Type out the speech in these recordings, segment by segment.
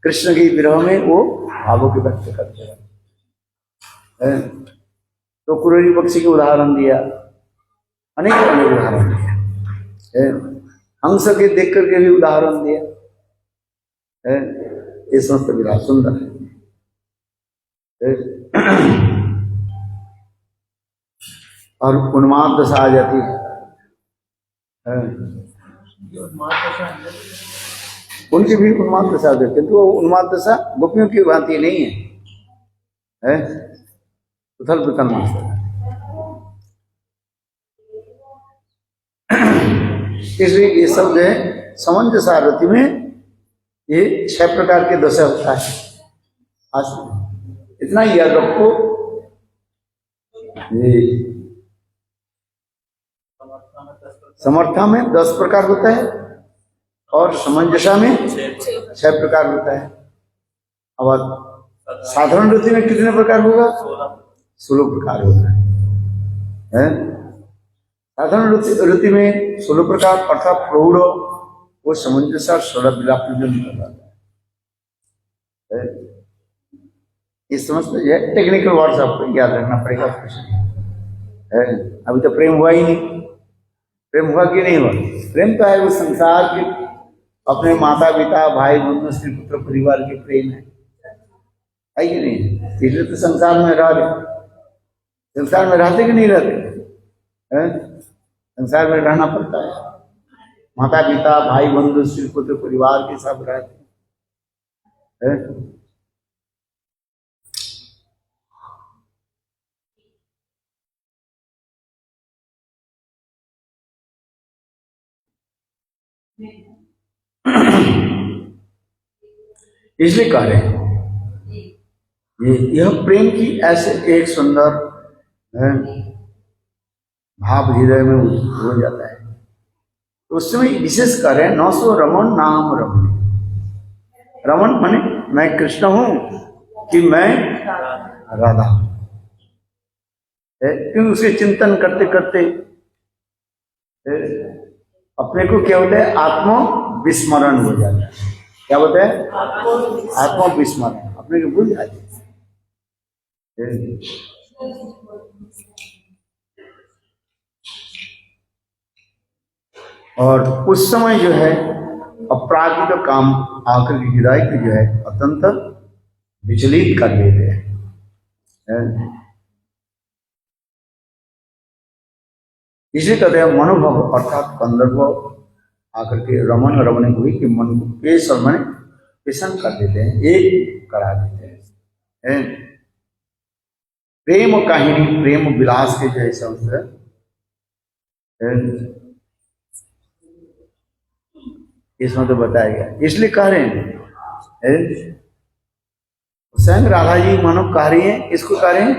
कृष्ण के विरह में वो भावों के व्यक्त करते हैं। तो कुररी पक्षी के उदाहरण दिया, अनेक अनेक उदाहरण दिया, हंस के देख करके भी उदाहरण दिया। ये समस्त विराट सुंदर है। और उन्माद दशा आ जाती है। उनकी भी उन्माद दशा आ जाती है, तो वो उन्माद दशा गोपियों की भांति नहीं है, उथल पुथल मास्टर। इसलिए ये सब जो है समंजस आरती में ये 6 प्रकार के दशा होता है। आज इतना ही याद रखो, ये समर्था में 10 प्रकार होता है और समंजसा में 6 प्रकार होता है। अब साधारण ऋतु में कितने प्रकार होगा? 16 प्रकार होता है। साधारण ऋतु में 16 प्रकार अर्थात प्रौढ़ वो समंजसा सौरभ विलाप जो निकल जाता है। ये समझते हैं, टेक्निकल वर्ड्स आपको याद रखना पड़ेगा। अभी तो प्रेम हुआ ही नहीं। प्रेम हुआ कि नहीं हुआ? प्रेम तो है वो संसार के, अपने माता पिता भाई बंधु स्त्री पुत्र परिवार के प्रेम है कि नहीं? इसलिए तो संसार में रह रहे। संसार में रहते कि नहीं रहते? संसार में रहना पड़ता है। माता पिता भाई बंधु स्त्री पुत्र परिवार के सब रहते हैं। इसलिए कह रहे हैं यह प्रेम की ऐसे एक सुंदर भाव हृदय में हो जाता है। तो उस समय विशेष कह रहे हैं 900 रमन नाम रमन। रमन माने मैं कृष्ण हूं कि मैं राधा हूं। क्योंकि उसके चिंतन करते करते अपने को क्या होता है? आत्म विस्मरण हो जाता है। क्या बोलते हैं? आत्म विस्मरण, अपने को भूल जाते हैं। और उस समय जो है अपराधी का काम आकर के हृदय को जो है अत्यंत विचलित कर देते हैं। इसलिए कहते हैं मनोभव अर्थात कंदर्भ आकर के रमन रमने हुई कि मन को पेश और मन पेशन कर देते हैं, एक करा देते हैं। प्रेम काहिनी प्रेम विलास के जैसा होता है, इसमें तो बताया गया। इसलिए कह रहे हैं स्वयं राधा जी मानो कह रही है, इसको कह रहे हैं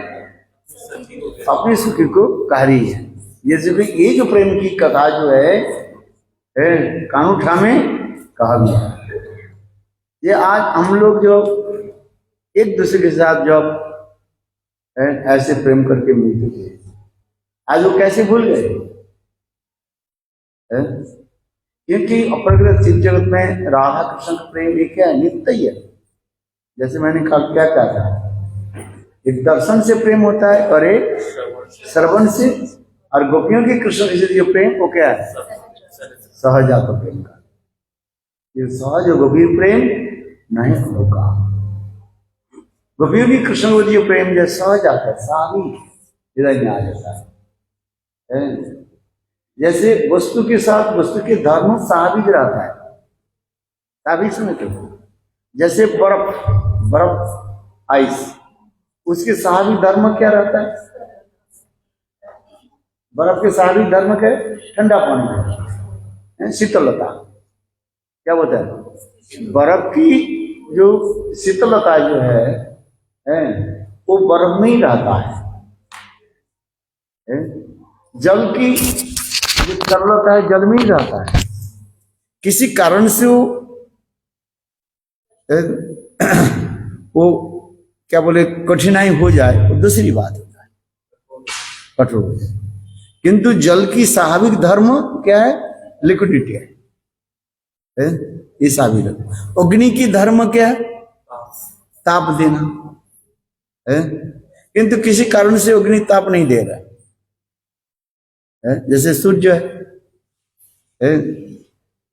अपने सुखी को कह रही है। जैसे कि ये जो प्रेम की कथा जो है कानूठा में कहा गया। ये आज हम लोग जो एक दूसरे के साथ जब ऐसे प्रेम करके मिलते थे, आज वो कैसे भूल गए? क्योंकि अपरग्रह चित्त जगत में राधा कृष्ण का प्रेम ये क्या है? नित्य ही है। जैसे मैंने कल क्या कहा था, एक दर्शन से प्रेम होता है और एक श्रवण से। और गोपियों की कृष्ण से जो प्रेम वो क्या है? सहजात प्रेम का। ये सहज गंभीर प्रेम नहीं होगा। गोपियों की कृष्ण को जो प्रेम जो सहज आता है, स्वाभाविक हृदय में आ जाता है। जैसे वस्तु के साथ वस्तु के धर्म स्वाभाविक रहता है। स्वाभाविक समझते हो? जैसे बर्फ आइस, उसके स्वाभाविक धर्म क्या रहता है? बर्फ के स्वाभाविक धर्म क्या है? ठंडा पानी, शीतलता। क्या बोलता है? बर्फ की जो शीतलता जो है वो बर्फ में ही रहता है। जल की जो तरलता है जल में ही रहता है। किसी कारण से वो क्या बोले कठिनाई हो जाए वो दूसरी बात होता है, कठोर हो जाए। किंतु जल की स्वाभाविक धर्म क्या है? लिक्विडिटी है, ये स्वाभाविक। अग्नि की धर्म क्या है? ताप देना है, किंतु किसी कारण से अग्नि ताप नहीं दे रहा है। जैसे सूर्य है,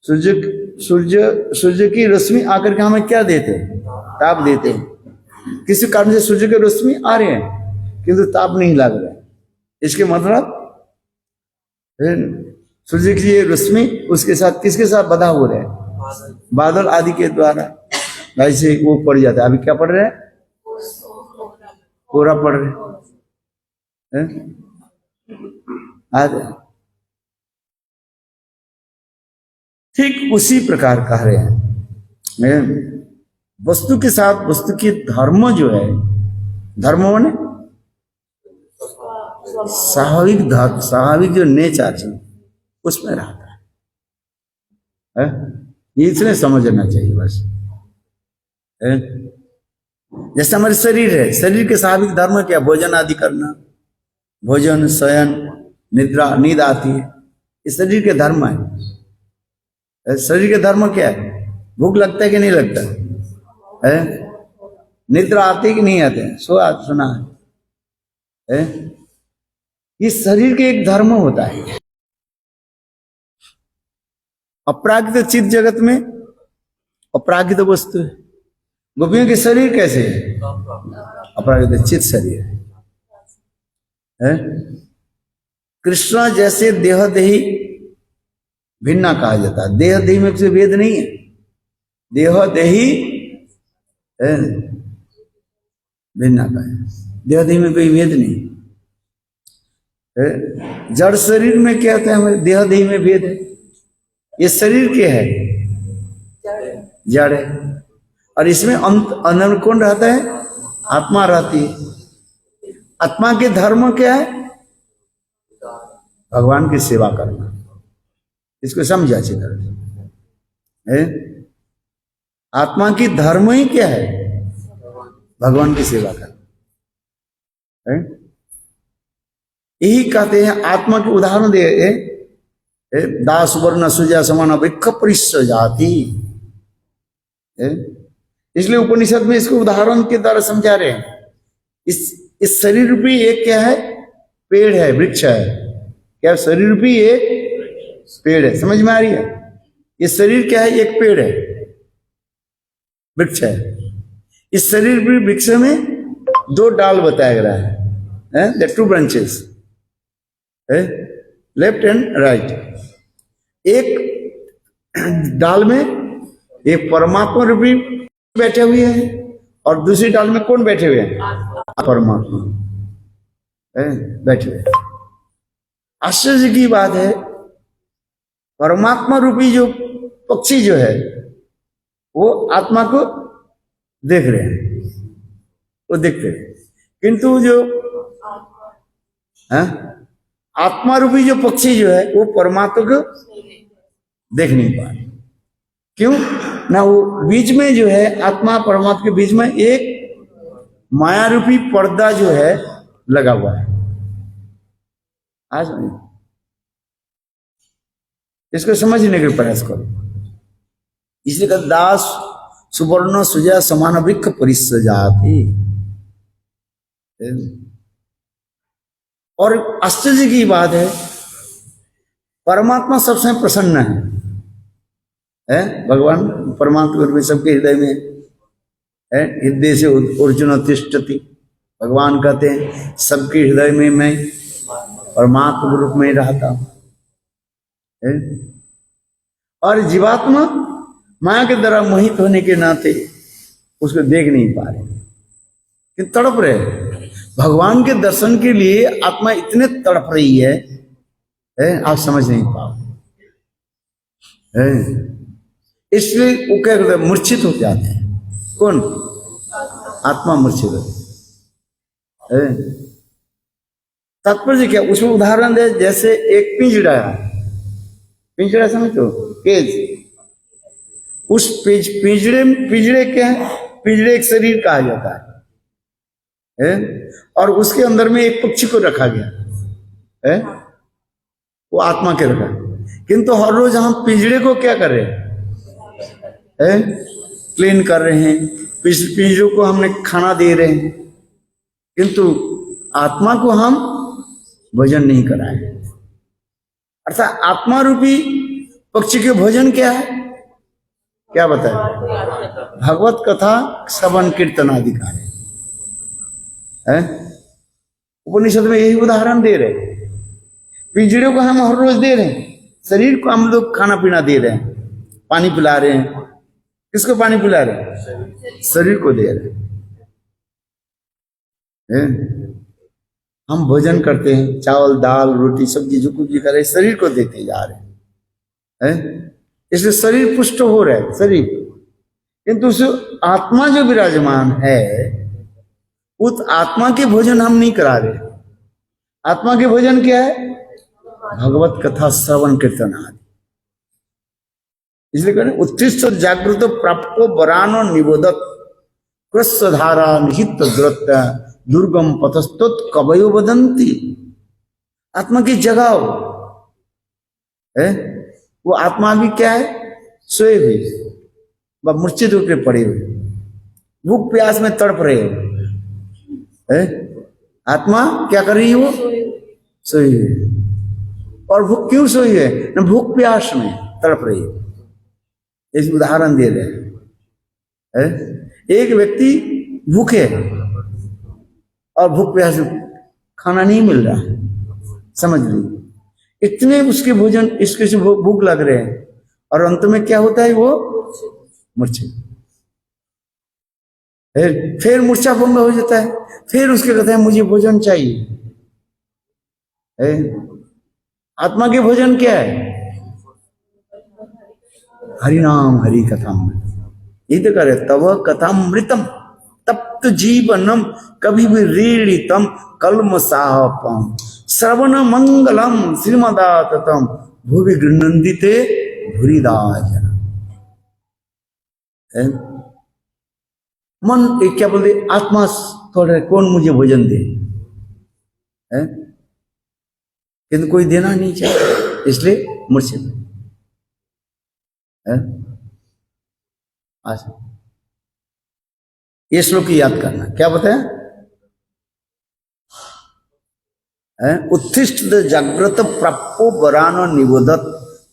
सूर्य सूर्य सूर्य की रोशनी आकर के हमें क्या देते हैं? ताप देते हैं। किसी कारण से सूर्य की रोशनी आ रहे हैं किंतु ताप नहीं लग रहा है। इसके मतलब सूर्य की ये रोशनी उसके साथ किसके साथ बधा हो रहा है? बादल आदि के द्वारा ऐसे वो पड़ जाता है। अभी क्या पड़ रहा है? कोहरा पड़ रहा है। ठीक उसी प्रकार कह रहे हैं, वस्तु के साथ वस्तु की धर्म जो है, धर्म माने स्वाभाविक धर्म, स्वाभाविक जो नेचर है उसमें रहता है। ये इसलिए समझना चाहिए बस। जैसे हमारे शरीर है, शरीर के स्वाभाविक धर्म क्या? भोजन आदि करना, भोजन, शयन, निद्रा, नींद आती है, इस शरीर के धर्म है। शरीर के धर्म क्या है? भूख लगता है कि नहीं लगता है? निद्रा आती है कि नहीं आते? सुना है? इस शरीर के एक धर्म होता है। अपरागित चित्त जगत में अपरागित वस्तु है। गोपियों के शरीर कैसे है? अपरागित चित्त शरीर है। कृष्ण जैसे देहदेही भिन्ना कहा जाता है। देहदेही में कोई भेद नहीं है। देहदेही भिन्ना कहा है, देहदेही में कोई भेद नहीं है। जड़ शरीर में क्या होता है? हमारे देहदेही में भेद है। ये शरीर क्या है? जड़ है। और इसमें अंदर कौन रहता है? आत्मा रहती है। आत्मा के धर्म क्या है? भगवान की सेवा करना। इसको समझा अच्छी तरह से। आत्मा की धर्म ही क्या है? भगवान की सेवा करना। यही कहते हैं। आत्मा के उदाहरण दे, दास वर्ण सुजा समान वृक्ष परिश्र जाति। इसलिए उपनिषद में इसको उदाहरण के द्वारा समझा रहे हैं। इस शरीर रूपी एक क्या है? पेड़ है, वृक्ष है। क्या शरीर रूपी एक पेड़ है? समझ में आ रही है? ये शरीर क्या है? एक पेड़ है, वृक्ष है। इस शरीर रूपी वृक्ष में दो डाल बताया गया है, the two branches, left and right. एक डाल में एक परमात्मा रूपी बैठे हुए हैं और दूसरी डाल में कौन बैठे हुए हैं? परमात्मा बैठे हुए। आश्चर्य की बात है, परमात्मा रूपी जो पक्षी जो है वो आत्मा को देख रहे हैं, वो देखते हैं, किंतु जो आत्मा रूपी जो पक्षी जो है वो परमात्मा को देख नहीं पा रहे। क्यों ना? वो बीच में जो है आत्मा परमात्मा के बीच में एक माया रूपी पर्दा जो है लगा हुआ है। आज इसको समझने का प्रयास करो। इसलिए कहते दास सुवर्ण सुजा समान वृक्ष परिश्र जाति। और आश्चर्य की बात है, परमात्मा सबसे प्रसन्न है। भगवान परमात्मा रूप में सबके हृदय में है। हृदय से अर्जुन तिष्ठति। भगवान कहते हैं सबके हृदय में मैं परमात्मा रूप में रहता हूं। और जीवात्मा माया के द्वारा मोहित होने के नाते उसको देख नहीं पा रहे, कि तड़प रहे। भगवान के दर्शन के लिए आत्मा इतने तड़प रही है, आप समझ नहीं पाओ। इसलिए वो क्या करते हैं? मूर्छित हो जाते हैं। कौन? आत्मा मूर्छित हो। तात्पर्य क्या? उसमें उदाहरण दे, जैसे एक पिंजड़ा है। पिंजड़ा समझो, केज। उस पिंजड़े क्या है? पिंजड़े एक शरीर कहा जाता है, और उसके अंदर में एक पक्षी को रखा गया है, वो आत्मा के रखा। किंतु हर रोज हम पिंजड़े को क्या कर रहे हैं? क्लीन कर रहे हैं, पिंजरों को हमने खाना दे रहे हैं, किंतु आत्मा को हम भोजन नहीं कराए। अर्थात आत्मा रूपी पक्षी के भोजन क्या है, क्या बताए? भगवत कथा श्रवण कीर्तन आदि कार्य है। उपनिषद में यही उदाहरण दे रहे हैं। पिंजड़े को हम हर रोज दे रहे हैं, शरीर को हम लोग खाना पीना दे रहे हैं, पानी पिला रहे हैं। किसको पानी पिला रहे हैं? शरीर को दे रहे हैं। हम भोजन करते हैं, चावल दाल रोटी सब्जी जो कुछ भी कर रहे हैं, शरीर को देते जा रहे हैं। इसलिए शरीर पुष्ट हो रहा है शरीर, किंतु उस आत्मा जो विराजमान है उस आत्मा के भोजन हम नहीं करा रहे। आत्मा के भोजन क्या है? भगवत कथा श्रवण कीर्तन आदि। इसलिए कहते उत्तिष्ठ जागृत प्राप्तो वरानो निबोधत कृष्णधारा निहित द्रुत दुर्गम पथस्तोत कवयो वदंती। आत्मा की जगाओ है। वो आत्मा भी क्या है? सोए हुए, वह मूर्छित होकर पड़े हुए, भूख प्यास में तड़प रहे हो है। आत्मा क्या कर रही है? वो सोई हुई। और भूख क्यों सोई है? न भूख प्यास में तड़प रही है। इस उदाहरण दे रहे हैं। एक व्यक्ति भूखे है और भूख प्यास खाना नहीं मिल रहा है, समझ लीजिए इतने उसके भोजन इसके से भूख लग रहे हैं, और अंत में क्या होता है? वो मूर्छित, फिर मूर्छा भंग हो जाता है। फिर उसके कहते हैं मुझे भोजन चाहिए है। आत्मा के भोजन क्या है? हरि नाम हरि कथामृतम। ये तो करे तव कथामृतम तप्त जीवनम कभी भी रीड़ितम कलम साहपम श्रवण मंगलम श्रीमदाततम भुवि गृणन्दिते भूरिदाजन। मन क्या बोलते? आत्मा थोड़े कौन मुझे भोजन दे है? किंतु कोई देना नहीं चाहिए, इसलिए मूर्छित है। अच्छा, ये श्लोक याद करना। क्या बताया? उत्तिष्ठ जागृत प्राप्तो वरानो निबोधत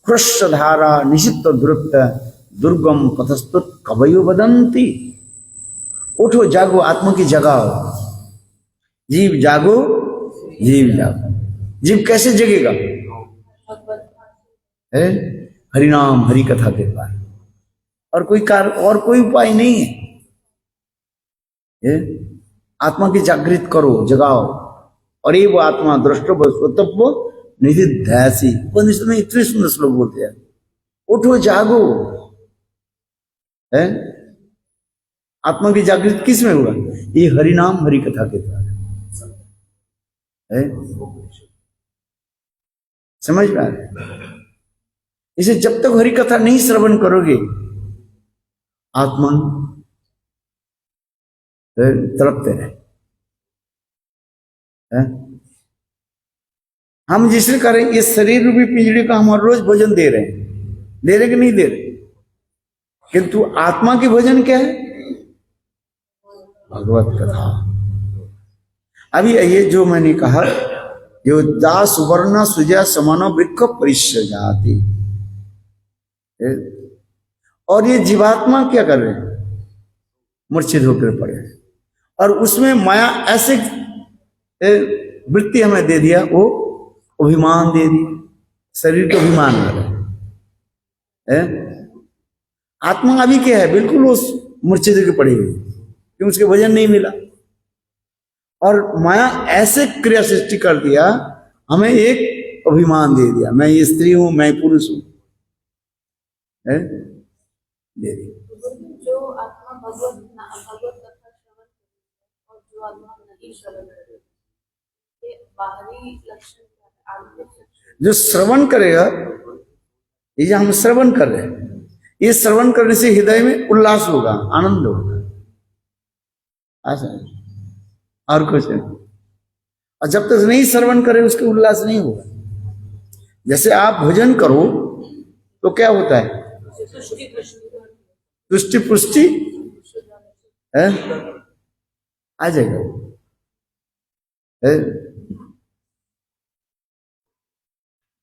कृष्णधारा निशित द्रुत दुर्गम पथस्तुत कवयो वदंती। उठो जागो, आत्मा की जगाओ। जीव जागो, जीव जागो। जीव कैसे जगेगा? है हरिनाम हरि कथा के द्वारा। और कोई कार्य और कोई उपाय नहीं है। आत्मा की जागृत करो, जगाओ। और ये वो आत्मा द्रष्टव्य स्वतत्व निधिध्यासी। उपनिषद में इतने सुंदर श्लोक बोलते हैं। उठो जागो है। आत्मा की जागृत किस में होगा? ये हरिनाम हरि कथा के द्वारा है। समझ पा रहे? इसे जब तक हरि कथा नहीं श्रवण करोगे आत्मा तड़पते रहे। हम जिसे करें ये शरीर रूपी पिंजड़े का हम हर रोज भोजन दे रहे हैं, दे रहे कि नहीं दे रहे? किंतु आत्मा की भोजन क्या है? भगवत कथा। अभी ये जो मैंने कहा, जो दास वर्ण सुजा समानो वृक्ष परिश्य जाति, और ये जीवात्मा क्या कर रहे हैं? मूर्छित होकर पड़े। और उसमें माया ऐसे वृत्ति हमें दे दिया, वो अभिमान दे दिया, शरीर को अभिमान आ रहा है। आत्मा अभी क्या है? बिल्कुल वो मूर्छित होकर पड़ी हुई, क्योंकि उसके वजन नहीं मिला। और माया ऐसे क्रिया सृष्टि कर दिया, हमें एक अभिमान दे दिया, मैं ये स्त्री हूं, मैं पुरुष हूं, दे दिया। जो आत्मा भगवत कथा श्रवण और जो आत्मा नहीं श्रवण करे, ये बाहरी लक्षण क्या है? आंतरिक लक्षण। जो श्रवण करेगा, ये जो हम श्रवण कर रहे हैं, ये श्रवण करने से हृदय में उल्लास होगा, आनंद होगा, ऐसा और कुछ है। और जब तक नहीं श्रवण करे उसके उल्लास नहीं होगा। जैसे आप भोजन करो तो क्या होता है? तुष्टि पुष्टि है, आ जाएगा है?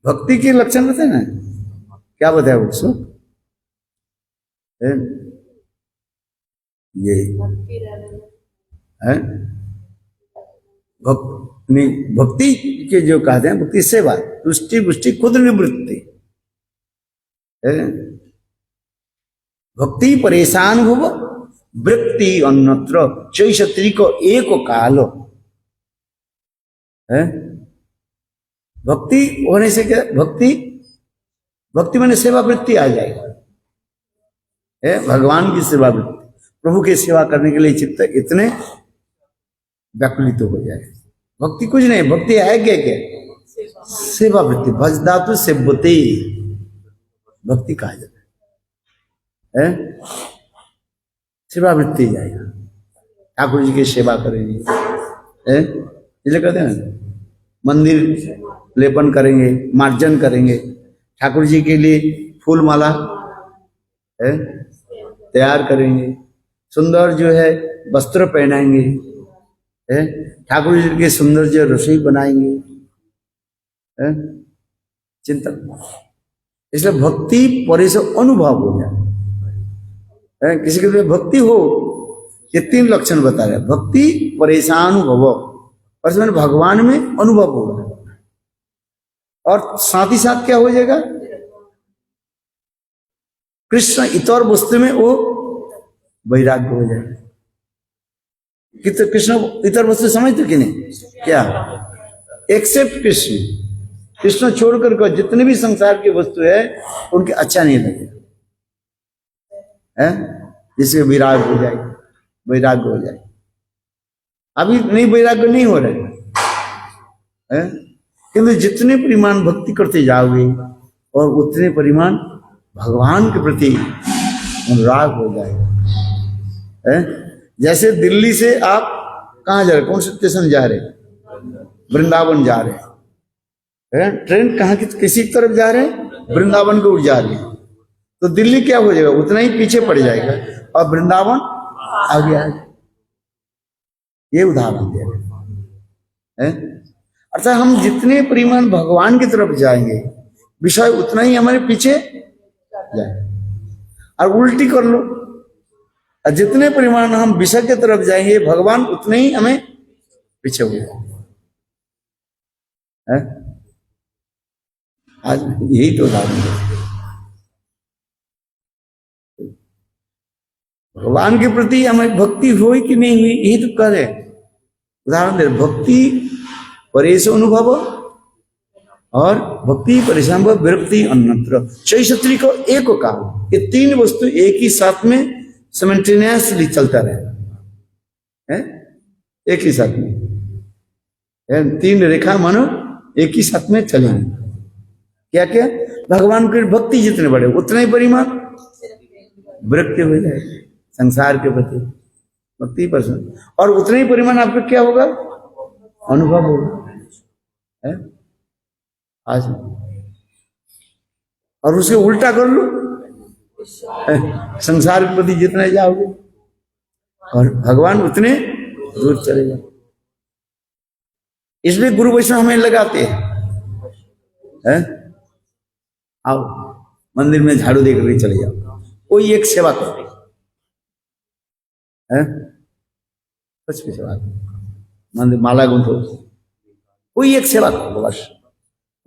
भक्ति के लक्षण बताए ना, क्या बताया उसको है? ये भक्ति रहने में है नहीं, भक्ति के जो कहते हैं भक्ति सेवा, तुष्टि पुष्टि खुद निवृत्ति है। भक्ति परेशान भव वृत्ति अन्यत्र चैषत्री को एक काल है। भक्ति होने से क्या, भक्ति भक्ति माने सेवा वृत्ति आ जाएगा है, भगवान की सेवा वृत्ति, प्रभु की सेवा करने के लिए चित्त इतने व्याकुलित हो जाए। भक्ति कुछ नहीं, भक्ति है क्या क्या, सेवा वृत्ति, भज धातु सेवते भक्ति कहा जाता है, सेवा वृत्ति जाएगा, ठाकुर जी की सेवा करेंगे है, इसलिए कहते हैं ना, मंदिर लेपन करेंगे, मार्जन करेंगे, ठाकुर जी के लिए फूल माला है तैयार करेंगे, सुंदर जो है वस्त्र पहनाएंगे है, ठाकुर जी के सुंदर जो रसोई बनाएंगे है, चिंतन। इसलिए भक्ति परे से अनुभव हो जाए है, किसी के लिए भक्ति हो, ये 3 लक्षण बता रहे हैं, भक्ति परेशानुभव, और भगवान में अनुभव होगा, और साथ ही साथ क्या हो जाएगा, कृष्ण इतर वस्तु में वो वैराग्य हो जाएगा। कि तो कृष्ण इतर वस्तु समझते कि नहीं, क्या एक्सेप्ट कृष्ण, कृष्ण छोड़कर को जितने भी संसार की वस्तु है उनके अच्छा नहीं लगेगा है, जिससे विराग हो जाए, वैराग्य हो जाए। अभी नहीं, वैराग्य नहीं हो रहे है, किंतु जितने परिमाण भक्ति करते जाओगे और उतने परिमाण भगवान के प्रति अनुराग हो जाएगा है। जैसे दिल्ली से आप कहाँ जा रहे, कौन से स्टेशन जा रहे, वृंदावन जा रहे हैं, ट्रेन कहाँ की किसी तरफ जा रहे हैं, वृंदावन को उठ जा रही है, तो दिल्ली क्या हो जाएगा, उतना ही पीछे पड़ जाएगा और वृंदावन आगे आ जाएगा। ये उदाहरण दे रहे हैं। अर्थात हम जितने परिमाण भगवान की तरफ जाएंगे विषय उतना ही हमारे पीछे जाए, और उल्टी कर लो, और जितने परिमाण हम विषय की तरफ जाएंगे भगवान उतने ही हमें पीछे हो जाए। आज यही तो उदाहरण है, भगवान के प्रति हमें भक्ति हुई कि नहीं हुई, यही तो कह रहे उदाहरण दे। भक्ति परेश अनुभव और भक्ति परेशान विरक्ति अन्यत्र चैषत्री को एक काल, ये 3 वस्तु एक ही साथ में सिमल्टेनियसली चलता रहे, एक ही साथ में है, 3 रेखा मानो एक ही साथ में चलेंगे। क्या क्या, भगवान की भक्ति जितने बड़े उतने ही परिमाण विरक्ति हो जाए संसार के प्रति भक्ति परसेंट, और उतने ही परिमाण आपका क्या होगा, अनुभव होगा है आज। और उसे उल्टा कर लो, संसार के प्रति जितने जाओगे और भगवान उतने दूर चले जाओ। इसलिए गुरु वैष्णव हमें लगाते हैं, आओ मंदिर में झाड़ू देकर के चले जाओ, कोई एक सेवा करो है, कुछ भी सेवा करो, मंदिर माला गूंथो, कोई एक सेवा करो बस,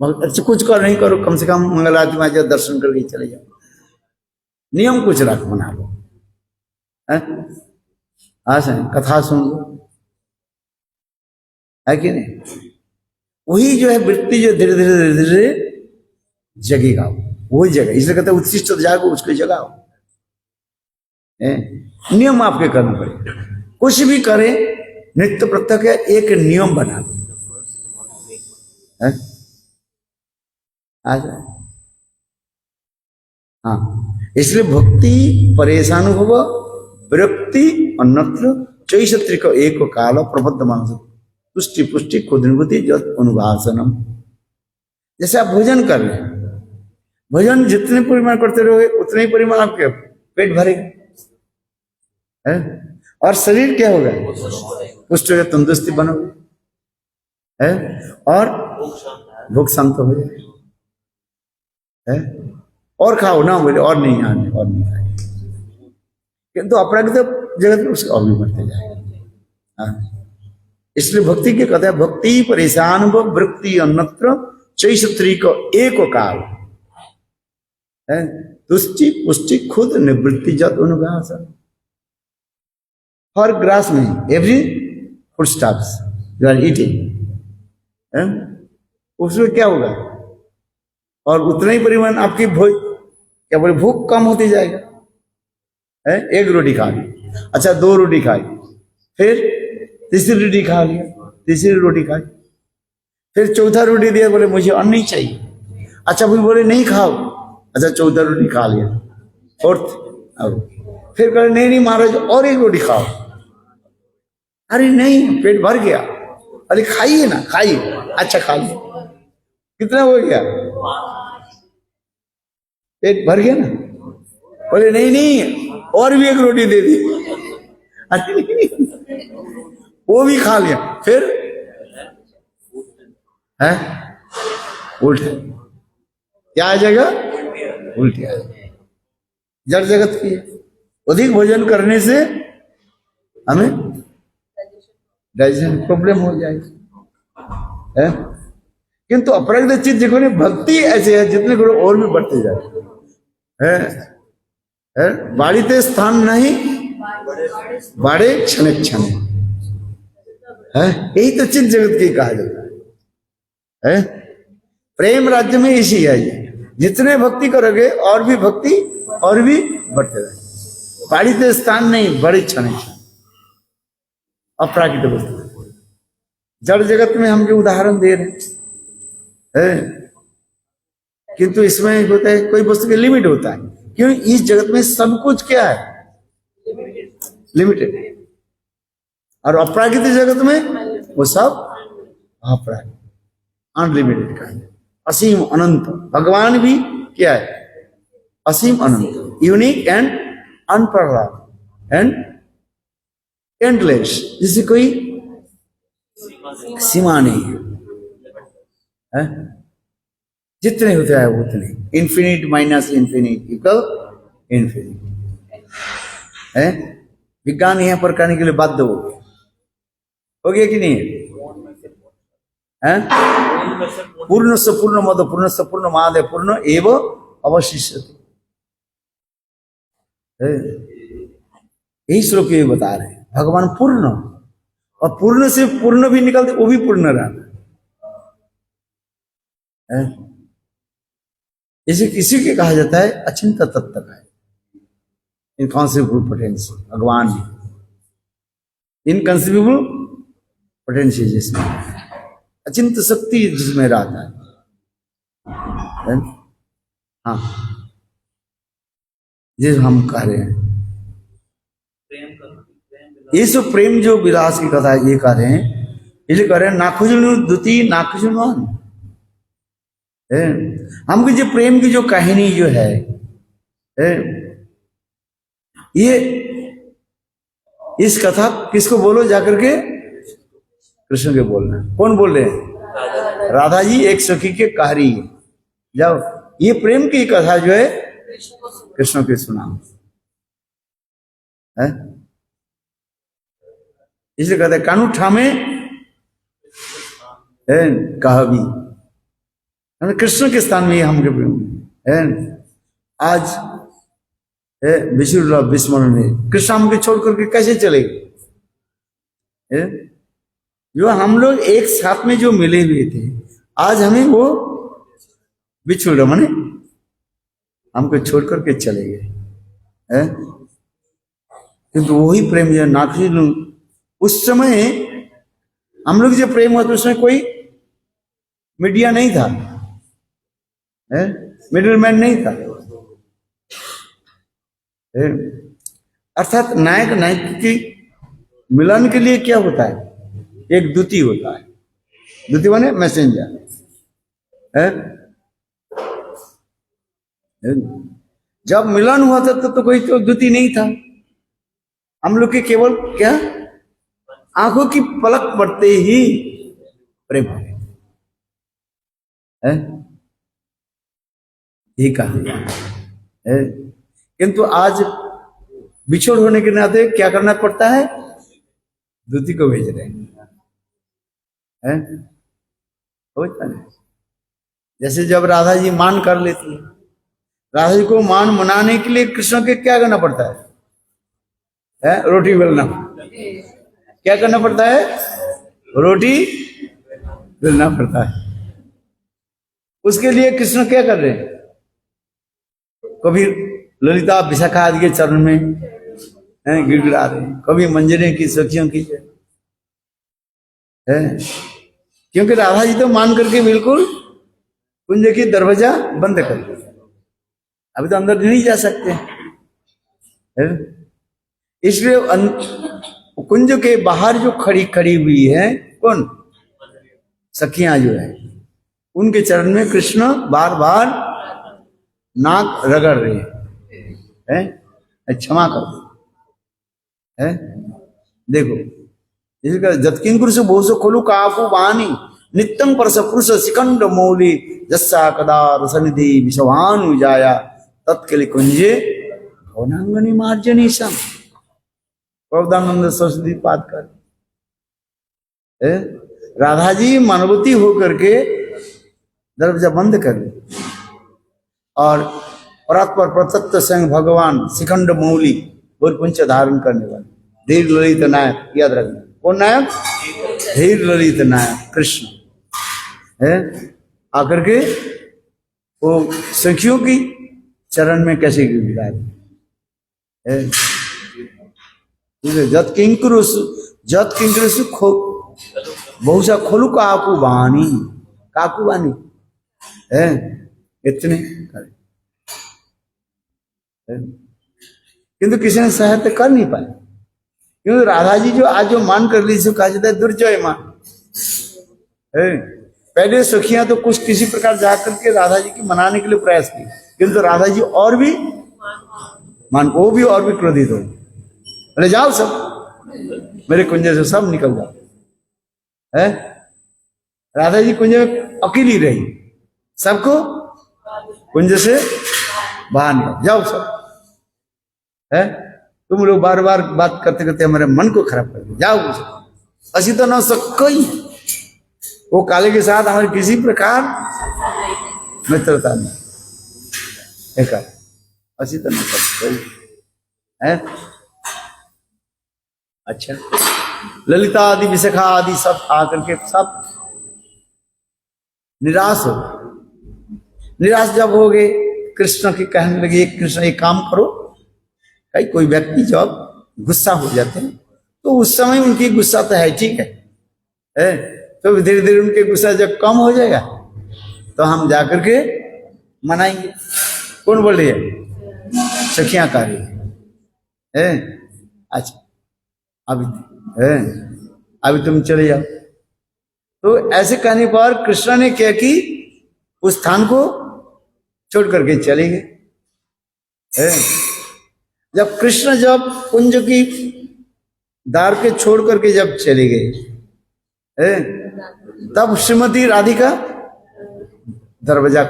अच्छा कुछ कर नहीं करो, कम से कम मंगल आरती में जाओ, दर्शन करके चले जाओ, नियम कुछ रख बना लो है, कथा सुन लो है कि नहीं। वही जो है वृत्ति जो धीरे धीरे धीरे धीरे जगेगा, वही जगह, इसलिए कहते हैं उत्कृष्ट जागो, उसको जगाओ। नियम आपके करना पड़ेगा, कुछ भी करे नित्य प्रत्यक्ष एक नियम बना लो है, आ जाए। हाँ, इसलिए भक्ति परेशानुभव विरक्ति अन्यत्र चैषत्री को एक काल प्रबद्ध मानस तुष्टि पुष्टि खुदनुभूति जत अनुभाषणम। जैसे आप भोजन कर रहे हैं, भोजन जितने परिमाण करते रहोगे उतने ही परिमाण आपके पेट भरेगा है, और शरीर क्या होगा? पुष्ट होगा, तंदुरुस्ती बनोगे है, और भूख शांत हो जाए है, और खाओ ना बोले और नहीं आने और नहीं खाए, किंतु अपराध जगत में उसका और भी बढ़ते जाएगा। हाँ। इसलिए भक्ति के कहते हैं भक्ति परेशान व वृत्ति अन्यत्र चैत्री को एक काल है, तुष्टि पुष्टि खुद निवृत्ति जत अनुभास। हर ग्रास में every food stops you are eating, उसमें क्या होगा? और उतना ही परिमाण आपकी क्या बोले भूख कम होती जाएगा है। एक रोटी खा ली, अच्छा 2 रोटी खाई, फिर तीसरी रोटी खा लिया, तीसरी रोटी खाई, फिर चौथा रोटी दिया, बोले मुझे और नहीं चाहिए, अच्छा फिर बोले नहीं खाओ, अच्छा चौथा रोटी खा लिया, फोर्थ, अब फिर कहे नहीं नहीं महाराज और एक रोटी खाओ, अरे नहीं पेट भर गया, अरे खाइए ना खाइए, अच्छा खा लिया, कितना हो गया? पेट भर गया ना, बोले नहीं नहीं और भी एक रोटी दे दी, अरे नहीं वो भी खा लिया, फिर है उल्ट क्या आ जाएगा? उल्टी आ जाएगा। जड़ जगत की अधिक भोजन करने से हमें डाइजेशन प्रॉब्लम हो जाएगी है। किंतु अपराध चित्त देखो नहीं, भक्ति ऐसे है जितने करो और भी बढ़ते जाए है। बाड़ीते स्थान नहीं बाड़े क्षण क्षण है, यही तो चित्त जगत की कहा जाता है। प्रेम राज्य में इसी है, जितने भक्ति करोगे और भी भक्ति और भी बढ़ते रहे। बाड़ीते स्थान नहीं बड़े क्षण क्षण अपराकृत वस्तु। जड़ जगत में हम जो उदाहरण दे रहे हैं, किंतु इसमें होता है कोई वस्तु की लिमिट होता है, क्यों? इस जगत में सब कुछ क्या है? लिमिटेड। और अपराकृतिक जगत में वो सब अपराकृतिक अनलिमिटेड का है, असीम अनंत। भगवान भी क्या है? असीम अनंत, unique and unparalleled and endless, जिसे कोई सीमा नहीं है। जितने होते हैं उतने, infinite minus infinite equal infinite है। विज्ञान यहां पर करने के लिए बाध्य हो गया कि नहीं है? पूर्ण से पूर्ण मद पूर्ण से पूर्ण मादे पूर्ण एवं अवशिष्यते, यही श्लोक ये बता रहे हैं। भगवान पूर्ण, और पूर्ण से पूर्ण भी निकलते वो भी पूर्ण रहना है। इसे किसी के कहा जाता है अचिंत तत्व का है, इनकॉन्सेप्टेबल पोटेंशियल। भगवान इनकॉन्सेप्टेबल पोटेंशियल जिसमें, अचिंत शक्ति जिसमें रहता है। हाँ, जिस हम कह रहे हैं ये सब प्रेम जो विलास की कथा ये कह रहे हैं, इसलिए कह रहे हैं नाखुजुनु द्वितीय नाखुजुमान। हमको जो प्रेम की जो कहानी जो है ये, इस कथा किसको बोलो जाकर के? कृष्ण के बोलना। कौन बोल रहे हैं? राधा जी एक सखी के कह रही है, जाओ ये प्रेम की कथा जो है कृष्ण के सुनाओ है। इसलिए कहते हैं कानूठा में कहावी, कृष्ण के स्थान में हम आज विस्मरण में कृष्ण हमको छोड़ करके कैसे चलेगा? जो हम लोग एक साथ में जो मिले हुए थे, आज हमें वो बिछुड़ रहा, माने हमको छोड़ करके चले गए। किंतु वही प्रेम जो नाखुजुनु, उस समय हम लोग जो प्रेम हुआ तो उसमें कोई मीडिया नहीं था, मिडिल मैन नहीं था। अर्थात नायक नायक की मिलन के लिए क्या होता है? एक दूती होता है, दूती माने मैसेंजर है। जब मिलन हुआ था तो कोई तो दूती नहीं था, हम लोग के केवल क्या आंखों की पलक पड़ते ही प्रेम है, ये कहा है। किंतु आज बिछोड़ होने के नाते क्या करना पड़ता है, दूती को भेज रहे हैं। होता नहीं। जैसे जब राधा जी मान कर लेती है, राधा जी को मान मनाने के लिए कृष्ण के क्या करना पड़ता है? रोटी बेलना। क्या करना पड़ता है? रोटी बेलना पड़ता है। उसके लिए कृष्ण क्या कर रहे हैं? कभी ललिता विशाखा आदि के चरण में गिड़गिड़ा रहे हैं, कभी मंजरे की सखियों की है। क्योंकि राधा जी तो मान करके बिल्कुल कुंज की दरवाजा बंद कर दिया, अभी तो अंदर नहीं जा सकते है। इसलिए कुंज के बाहर जो खड़ी खड़ी हुई है कौन? सखियां जो है, उनके चरण में कृष्ण बार बार नाक रगड़ रहे हैं, क्षमा कर है। देखो इसका जतकिंकुर से बहु खोलू काकु वाणी नित्यं परस पुरुष शिखंड मौली जस्सा कदा रसनिधि विषवानु जाया तत्कलि कुंजे भवनांगनी मार्जनी सम। प्रभुदानंद सरस्वती पाद कर राधा जी मानवती होकर के दरवाजा बंद कर ली और परात्पर प्रतत्व संग भगवान शिखंड मौली और पुंच धारण करने वाले धीर ललित नायक, याद रखना कौन नायक? धीर ललित नायक कृष्ण है। आकर के वो सखियों की चरण में कैसे गिरा जत किंकुरुस बहुत सा खोलू काकू वाणी है, इतने किंतु किसी ने सहायता कर नहीं पाए। क्योंकि राधा जी जो आज जो मान कर ली कहा जाता है दुर्जय मान है। पहले सखियां तो कुछ किसी प्रकार जाकर के राधा जी की मनाने के लिए प्रयास की, किंतु राधा जी और भी वो भी और भी क्रोधित हो, अरे जाओ सब मेरे कुंज से सब निकल जाओ है। राधा जी कुंज में अकेली रही, सबको कुंज से बाहर निकल जाओ सब है। तुम लोग बार बार बात करते करते हमारे मन को खराब कर दिया, जाओ असी तो न सको ही। वो काले के साथ हमारे किसी प्रकार मित्रता नहीं है, असी तो न सको है। अच्छा ललिता आदि विशाखा आदि सब आकर के सब निराश हो। निराश जब हो गए कृष्ण की कहने लगे कृष्ण एक काम करो, कई कोई व्यक्ति जब गुस्सा हो जाते हैं तो उस समय उनकी गुस्सा तो है ठीक है तो धीरे धीरे उनके गुस्सा जब कम हो जाएगा तो हम जाकर के मनाएंगे। कौन बोल रही है? सखियां कार्य है। अच्छा अभी तुम चले जाओ। तो ऐसे कहने पर कृष्ण ने क्या कि उस स्थान को छोड़ करके चले गए। जब कृष्ण जब कुंज की द्वार के छोड़ करके जब चले गए तब श्रीमती राधिका दरवाजा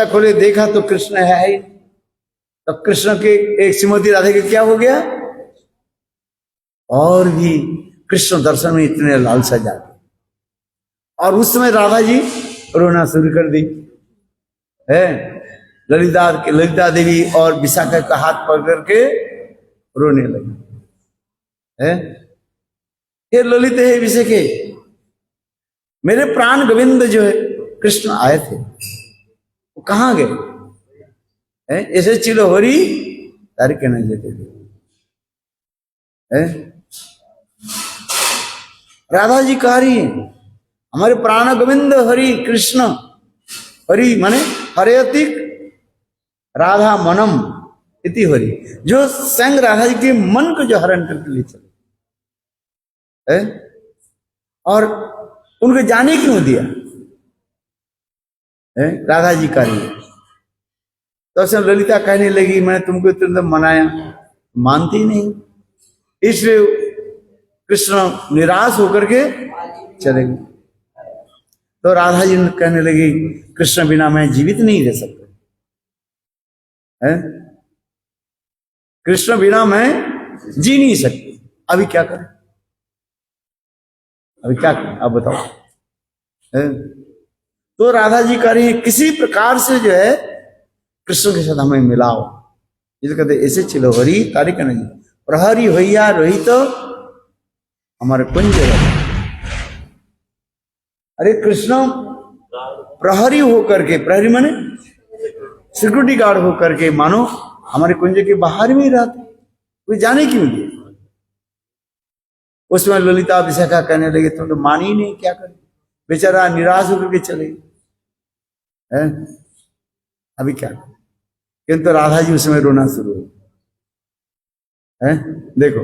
खोले देखा तो कृष्ण है ही। तब कृष्ण के एक श्रीमती राधिका क्या हो गया, और भी कृष्ण दर्शन में इतने लालसा जाते, और उस समय राधा जी रोना शुरू कर दी है। ललिता देवी और विशाखा का हाथ पकड़ के रोने लगी है। ये ललित है विशाखे, मेरे प्राण गोविंद जो है कृष्ण आए थे, वो कहाँ गए? ऐसे चिलो होरी तारे कहना देते थे। राधा जी कह रही है हमारे प्राण गोविंद हरि कृष्ण, हरि माने हरयतिक राधा मनम इति हरि, जो संग राधा जी के मन को जो हरण करके ले चले और उनको जाने क्यों दिया राधा जी का रही। तो ललिता कहने लगी मैंने तुमको इतने मनाया, मानते ही नहीं, इसलिए कृष्ण निराश होकर के चले गए। तो राधा जी कहने लगी कृष्ण बिना मैं जीवित नहीं रह सकता है, कृष्ण बिना मैं जी नहीं सकती, अभी क्या करें, अभी क्या करें आप बताओ है? तो राधा जी कह रही है किसी प्रकार से जो है कृष्ण के साथ हमें मिलाओ, इसलिए कहते ऐसे चलो हरी तारिक नहीं प्रहरी भैया रोहित तो हमारे कुंज रहे। अरे कृष्ण प्रहरी होकर के, प्रहरी माने सिक्योरिटी गार्ड होकर के मानो हमारे कुंज के बाहर में ही रहते, कोई जाने क्यों नहीं। उसमें ललिता विशाखा कहने लगे तुम तो मान ही नहीं, क्या करें, बेचारा निराश होकर के चले हैं, अभी क्या करें। किंतु राधा जी उसमें रोना शुरू हो है। देखो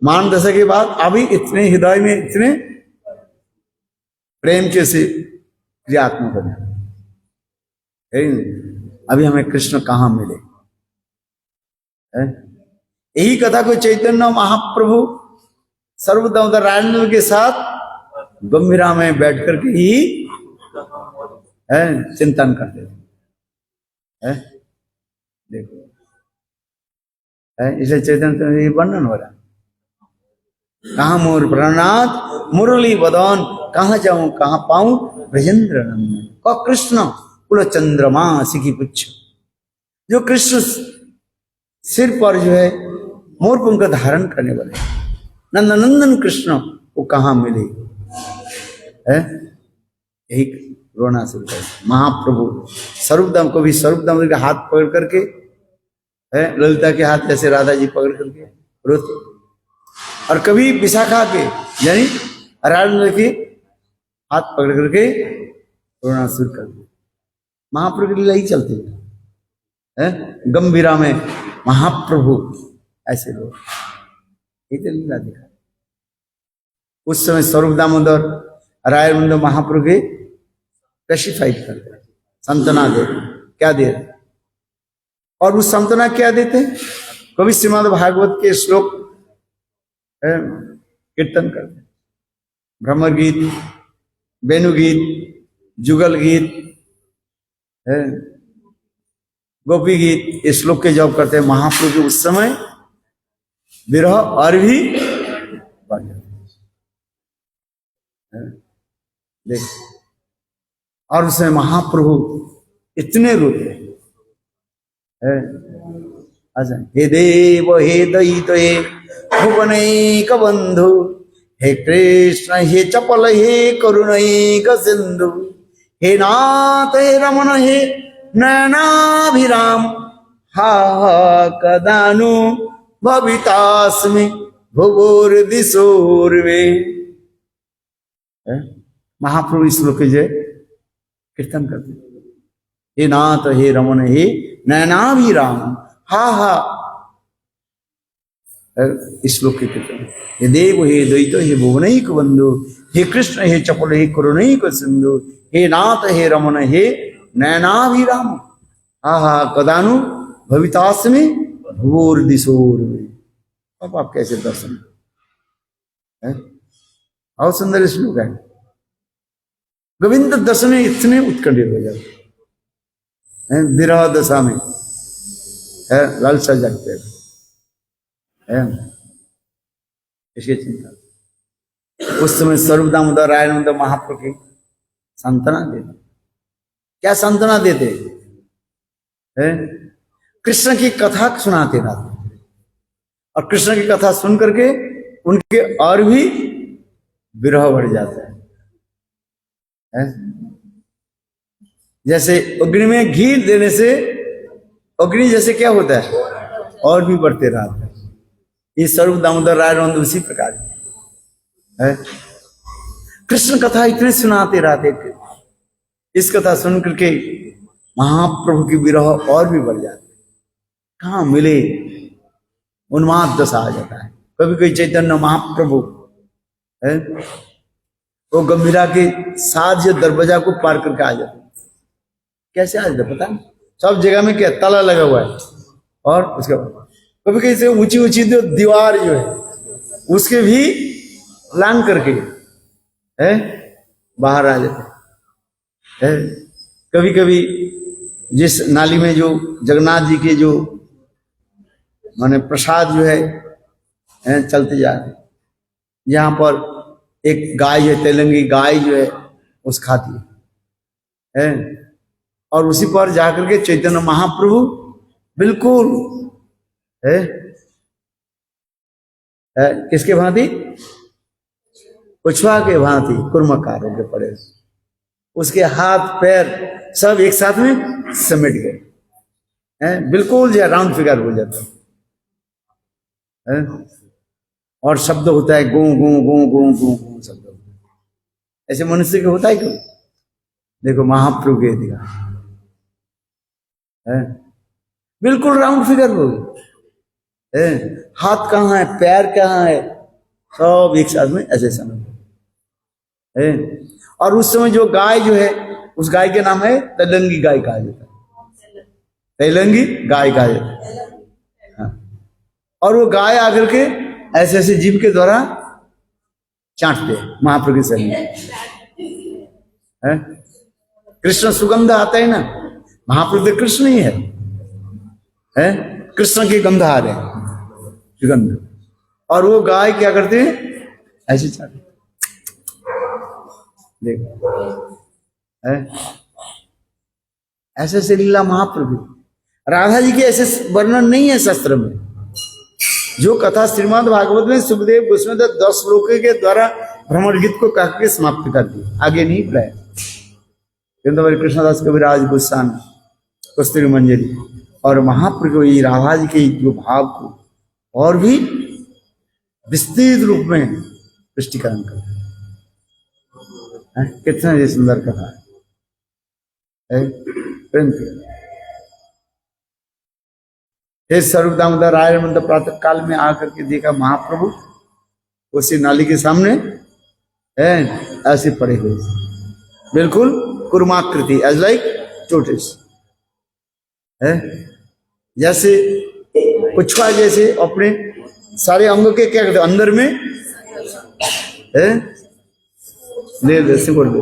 मान दशा के बाद अभी इतने हृदय में इतने प्रेम के से क्रियात्मक बने, अभी हमें कृष्ण कहां मिले है? यही कथा को चैतन्य महाप्रभु सर्वदामोदर राजेंद्र के साथ गंभीरा में बैठ करके ही है चिंतन करते थे है? देखो इसे चैतन्य ये वर्णन हो रहा, कहा मोर प्रणनाथ मुरली बदन, कहाँ जाऊं कहाँ पाऊं ब्रजेंद्र नंदन, क कृष्ण कुल चंद्रमा सिखी पुच्छ, जो कृष्ण सिर पर जो है मोर पंख धारण करने वाले नंदन नंदन कृष्ण को कहाँ मिले है? यही रोना शुरू कर। महाप्रभु स्वरूपदाम को भी स्वरूपदाम के हाथ पकड़ करके है, ललिता के हाथ जैसे राधा जी पकड़ करके रोते, और कभी विशाखा के यानी राजेंद्र के हाथ पकड़ करके रोना शुरू कर दिया। महाप्रभु की लीला ही चलती है, गंभीरा में महाप्रभु ऐसे लोग ये तो लीला दिखा। उस समय स्वरूप दामोदर राय महाप्रभु के पेसिफाइड करते, संतना देते, क्या दे, और उस संतना क्या देते, कभी श्रीमद् भागवत के श्लोक कीर्तन करते, भ्रमर गीत, वेणु गीत, जुगल गीत, गोपी गीत, ये श्लोक के जॉब करते हैं। महाप्रभु के उस समय विरह और भी बढ़ जाता देख, और उसमें महाप्रभु इतने रोते हैं, हे देव हे दैत हे भुवनैक बंधु, हे कृष्ण हे चपल हे करुणैक सिंधु, हे नाथ हे रमण हे नयनाभिराम, हा कदानु भवितास्मि भुवोर्दिशोर्वे। महाप्रभु इस श्लोक के जय कीर्तन करते, हे नाथ हे रमण हे नयनाभिराम, हा इस श्लोक के कीर्तन, हे देव हे द्वैत हे भुवनैक बंधु, हे कृष्ण हे चपल हे करुणैक सिंधु, हे नाथ हे रमण हे नयनाभिराम, हा कदानु भवितास्मि भुवोर्दिशोर्वे। अब आप कैसे दर्शन है, और सुंदर श्लोक है। गोविंद दर्शन में इतने उत्कंठित हो जाते हैं, विरह दशा में है, लालसा जगते है, इसकी चिंता। उस समय स्वरूप दामोदर राय महाप्रभु की सांत्वना देते, क्या सांत्वना देते हैं, कृष्ण की कथा सुनाते रहते, और कृष्ण की कथा सुन करके उनके और भी विरह बढ़ जाता है। जैसे अग्नि में घी देने से अग्नि जैसे क्या होता है, और भी बढ़ते रहता है। ये स्वरूप दामोदर राय उसी प्रकार है, कृष्ण कथा इतने सुनाते रहते थे, इस कथा सुन करके महाप्रभु की विरह और भी बढ़ जाती, कहाँ मिले, उन्माद दशा आ जाता है। कभी कोई चैतन्य महाप्रभु है, वो गंभीरा के साथ जो दरवाजा को पार करके आ जाते, कैसे आ जाता पता नहीं, सब जगह में क्या ताला लगा हुआ है, और उसके बाद कभी कभी से ऊंची ऊंची जो दीवार जो है उसके भी लांग करके है बाहर आ जाते है। कभी कभी जिस नाली में जो जगन्नाथ जी के जो माने प्रसाद जो है चलते जा रहे, यहाँ पर एक गाय है, तेलंगी गाय जो है उस खाती है, और उसी पर जाकर के चैतन्य महाप्रभु बिल्कुल है किसके भांति, पुछवा के भांति कुर्मकार होके पड़े, उसके हाथ पैर सब एक साथ में समेट गए, बिल्कुल जो राउंड फिगर हो जाता है, और शब्द होता है गूं गूं गूं गूं गूं गूं शब्द होता है। ऐसे मनुष्य के होता है क्यों? देखो महाप्रभु के दिया है बिल्कुल राउंड फिगर हो गए, हाथ कहाँ है पैर कहाँ है सब एक साथ में ऐसे समझ है। और उस समय जो गाय जो है उस गाय के नाम है तेलंगी गाय कहा जाता है, तेलंगी गाय कहा जाता है। हाँ। और वो गाय आकर के ऐसे ऐसे जीभ के द्वारा चाटते हैं महाप्रभु के शरीर है। कृष्ण सुगंध आता है ना, महाप्रभु तो कृष्ण ही है कृष्ण की गंध आ रहे सुगंध, और वो गाय क्या करते हैं ऐसे चाटते, देखो ऐसे ऐसे लीला महाप्रभु। राधा जी के ऐसे वर्णन नहीं है शास्त्र में। जो कथा श्रीमद् भागवत में सुखदेव गोस्वामी 10 श्लोकों के द्वारा भ्रमर गीत को कह के समाप्त कर दी, आगे नहीं बढ़ाया। किंतु कृष्णदास कविराज गोस्वामी कस्तूरी मंजरी और महाप्रभु ये राधा जी के जो भाव को और भी विस्तृत रूप में पुष्टिकरण कर, कितना ये सुंदर कथा है। फिर स्वरूप दामोदर राय मंदिर प्रातः काल में आकर के देखा महाप्रभु उसी नाली के सामने है ऐसे पड़े हुए, बिल्कुल कुर्माकृति एज लाइक टोटिस है, जैसे पुछवा जैसे अपने सारे अंगों के क्या करते अंदर में है ले दे सिकुड़ दे,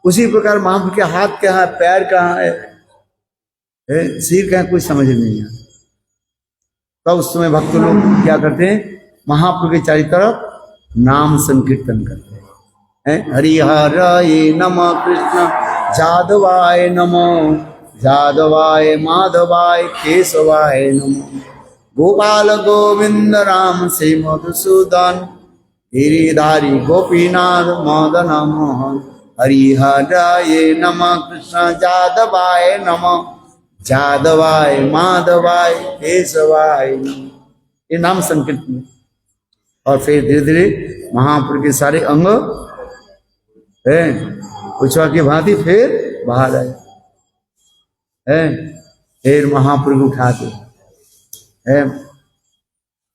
उसी प्रकार महाप्रभु के हाथ कहाँ है पैर कहाँ है सिर कहाँ कुछ समझ नहीं आता। तब उस समय भक्त लोग क्या करते हैं महाप्रभु के चारों तरफ नाम संकीर्तन करते हैं, हरिहराय नमः कृष्ण जादवाय नमः जादवाय माधवाय केशवाय नमः गोपाल गोविंद राम से मधुसूदन गिरिधारी गोपीनाथ मदन मोहन हरिहराय नमः कृष्ण जादवाय नमः जादवाय माधवाय केशवाय नमः, ये नाम संकीर्तन। और फिर धीरे धीरे महाप्रभु के सारे अंग पुछवा की भांति फिर बाहर आए फिर महाप्रभु उठाते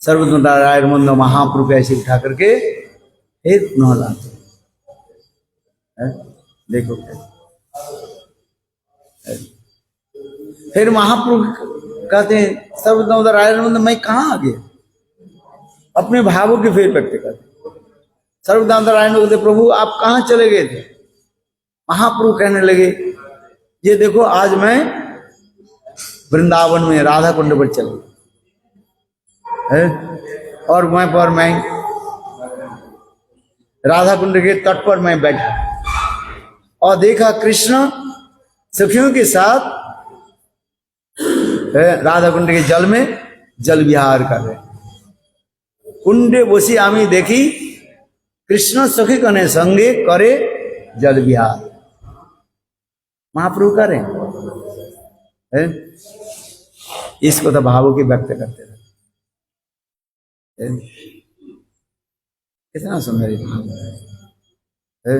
सर्वनारायण मंद महाप्रभु ऐसे उठा करके फिर नहलाते देखो फिर महाप्रभु कहते हैं सर्वनारायण मंद मैं कहाँ आ गया, अपने भावों के फिर व्यक्त करते। सर्वनारायण कहते प्रभु आप कहाँ चले गए थे। महाप्रभु कहने लगे ये देखो आज मैं वृंदावन में राधा कुंड पर चल और वहां पर मैं राधा कुंड के तट पर मैं बैठा और देखा कृष्ण सखियों के साथ राधा कुंड के जल में जल विहार कर रहे। कुंडे बसी आमी देखी कृष्ण सखी कने संगे करे जल विहार, महाप्रभु करें इसको तो भावों की व्यक्त करते रहे। कितना सुंदर भाव है।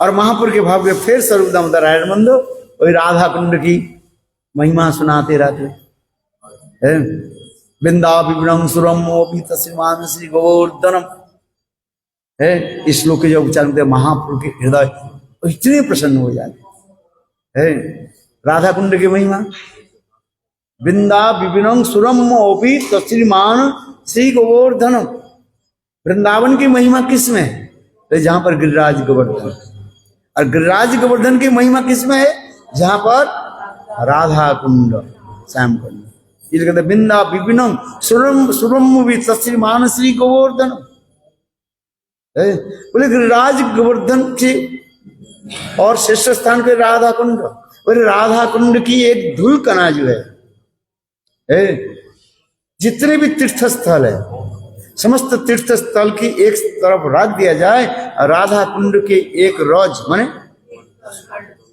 और महापुर के भाव के फिर स्वरूप दामोदर राय मंदो वही राधा कुंड की महिमा सुनाते रहते वृंदा विवरम सुरम तस्मान श्री गोवर्धनम है। इस श्लोक के जो उच्चारण करते महाप्रभु के हृदय इतने प्रसन्न हो जाते है। राधा कुंड की महिमा वृंदा विपिनं सुरम्योपि तस्श्रीमान श्री गोवर्धन। वृंदावन की महिमा किसमें है? तो जहां पर गिरिराज गोवर्धन, और गिरिराज गोवर्धन की महिमा किसमें है? जहां पर राधा कुंड, श्याम कुंड। ये कहते वृंदा विपिनं सुरम्योपि तस्श्रीमान श्री गोवर्धन। बोले गिरिराज गोवर्धन के और श्रेष्ठ स्थान पे राधा कुंड। बोले राधा कुंड की एक धूल कणा जो है, जितने भी तीर्थ स्थल है, समस्त तीर्थ स्थल की एक तरफ रख दिया जाए, राधा कुंड के एक रोज माने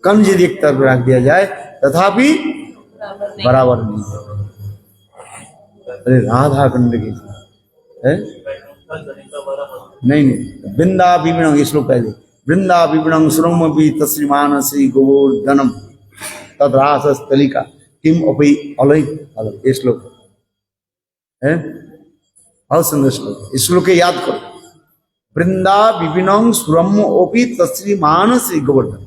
कंज एक तरफ रख दिया जाए, तथापि बराबर नहीं। अरे राधा कुंड की है? नहीं, वृंदा विपिनं, ये श्लोक पहले, वृंदा विपिनं सुरम्योपि तस्श्रीमान श्री गोवर्धनम तद्रासस्थलिका किम अपि अलय। ये श्लोक है, बहुत सुंदर श्लोक। इस श्लोक के याद करो। वृंदा विपिनं सुरम्योपि तस्श्रीमान श्री गोवर्धन,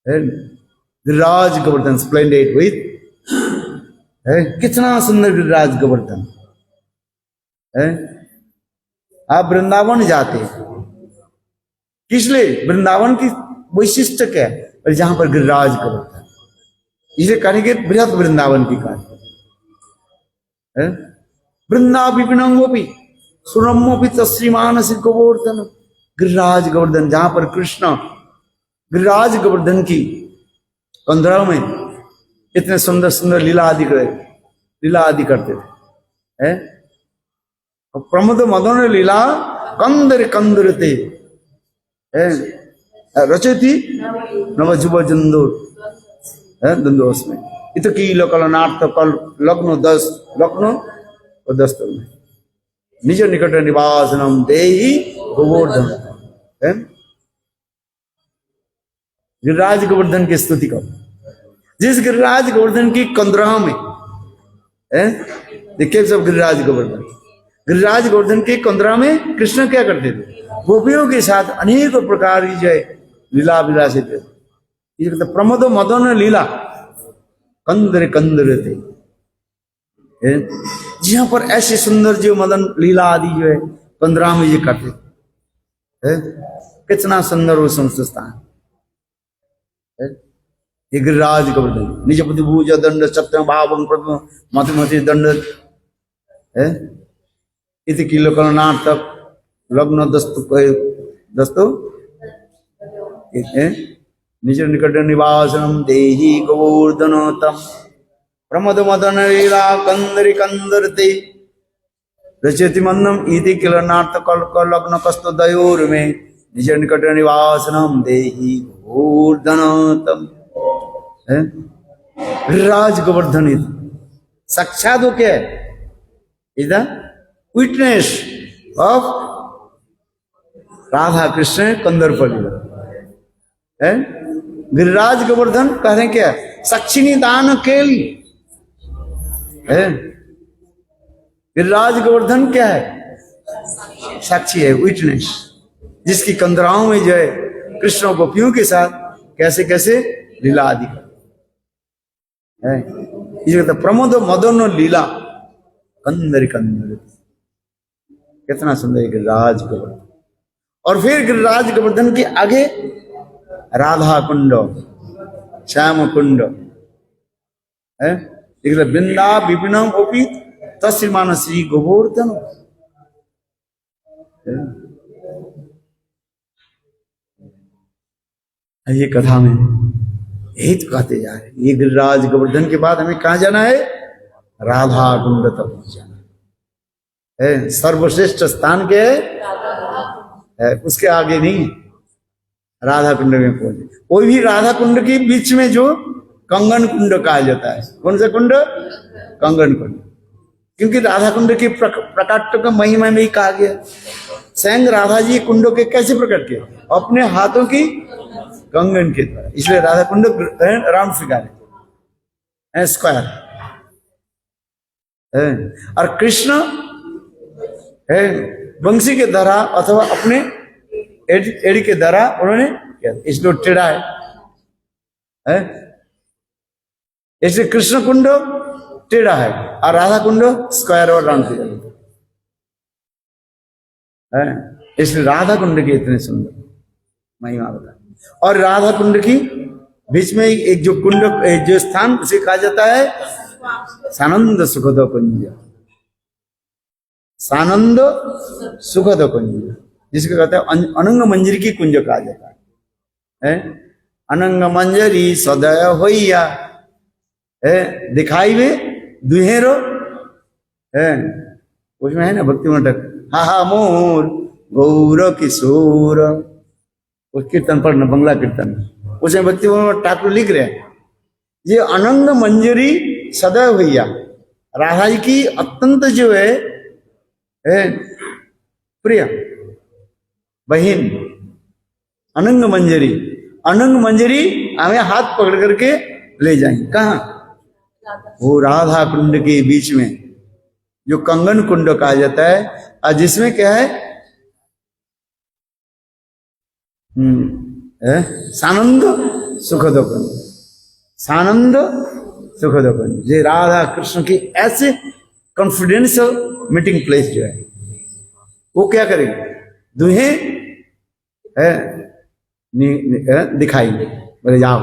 गिरिराज गोवर्धन स्प्लेंडेड विथ, कितना सुंदर गिरिराज गोवर्धन है। आप वृंदावन जाते हैं, किस लिए? वृंदावन की वैशिष्ट क्या है? और जहां पर गिरिराज गोवर्धन, इसे करेंगे बृहद वृंदावन की कार्य। वृंदा विपिनंगोपि सुरम्योपि तस्श्रीमान श्री गोवर्धन। गिरिराज गोवर्धन, जहां पर कृष्ण गिरिराज गोवर्धन की कंधरों में इतने सुंदर सुंदर लीला आदि करते थे। प्रमोद मदन लीला कंदर कंदरते रचयति नव जुव जंदूर दंदोस में इत कील कलनार्थ कल लग्नो 10 में निज निकट निवासनम देहि गोवर्धन। गिरिराज गोवर्धन की स्तुति करो। जिस गिरिराज गोवर्धन की कंदरा में देखिए सब गिरिराज गोवर्धन, गिरिराज गोवर्धन के कंदरा में कृष्ण क्या करते थे? गोपियों के साथ अनेक प्रकार की जय लीला विलासित थे। प्रमोद मदन लीला कंदर कंदर थे। जहां पर ऐसे सुंदर जो मदन लीला आदि जो है कंदरा में ये करते थे। कितना सुंदर वो संस्थान है। ये गिरिराज गोवर्धन निजपति भूज दंड सत्य भावं प्रथम मति दंड है। इति किलो कलनार्थक लग्न दस्तो निज निकट निवासनम देहि गोवर्धनोतम प्रमद मदन लीला कंदरी कंदरते रचयति मंदम इति किलनार्थक लग्न कस्तो दयोर में निज निकट निवासनम देहि गोवर्धनोतम। गिरिराज गोवर्धन साक्षात हो क्या है? इधर विटनेस ऑफ राधा कृष्ण कंदरपल्ली है। गिरिराज गोवर्धन कह रहे हैं क्या? साक्षिणी दान केली है। गिरिराज गोवर्धन क्या है? साक्षी है, विटनेस, जिसकी कंदराओं में जो है कृष्ण गोपियों के साथ कैसे कैसे लीला आदि है। ये प्रमोद मदन लीला कंदर कंदर, कितना सुंदर गिरिराज गोवर्धन। और फिर गिरिराज गोवर्धन के आगे राधा कुंड, श्याम कुंड है। वृंदा विपिनम ओपी तस्श्रीमान श्री गोवर्धन। ये कथा में यही तो कहते जा रहे। ये गिरिराज गोवर्धन के बाद हमें कहा जाना है? राधा कुंड तक जाना है। सर्वश्रेष्ठ स्थान के है, उसके आगे नहीं, राधा कुंड में पहुंचे। कोई भी राधा कुंड के बीच में जो कंगन कुंड कहा जाता है। कौन सा कुंड? कंगन कुंड। क्योंकि राधा कुंड के प्रकट का महिमा में ही कहा गया। स्वयं राधा जी कुंडों के कैसे प्रकट किए? अपने हाथों की कंगन के द्वारा। इसलिए राधा कुंड राउंड फिगर है, स्क्वायर है। और कृष्ण है बंसी के द्वारा अथवा अपने एड़ी के द्वारा उन्होंने किया, इसलिए टेढ़ा है। इसलिए कृष्ण कुंड टेढ़ा है और राधा कुंड स्क्वायर और राउंड फिगर है। इसलिए राधा कुंड की इतने सुंदर महिमा बता। और राधा कुंड की बीच में एक जो कुंड जो स्थान उसे कहा जाता है सानंद सुखद कुंज। सानंद सुखद कुंज जिसको कहते हैं अनंग मंजरी की कुंज कहा जाता है। अनंग मंजरी सदय होइया दिखाई में दुहेरो है। उसमें है ना भक्ति मटक हा हा मोर गौर किशोर। उस कीर्तन पढ़ना बंगला कीर्तन उसमें भक्ति ठाकुर लिख रहे हैं ये अनंग मंजरी सदैव भैया राधा जी की अत्यंत जो है प्रिय बहन अनंग मंजरी। अनंग मंजरी हमें हाथ पकड़ करके ले जाएंगे कहा वो राधा कुंड के बीच में जो कंगन कुंड कहा जाता है और जिसमें क्या है सानंद सुखद कुंज। सानंद सुखद कुंज ये राधा कृष्ण की ऐसे कॉन्फिडेंशियल मीटिंग प्लेस जो है वो क्या करेंगे दुहे दिखाएंगे बोले जाओ।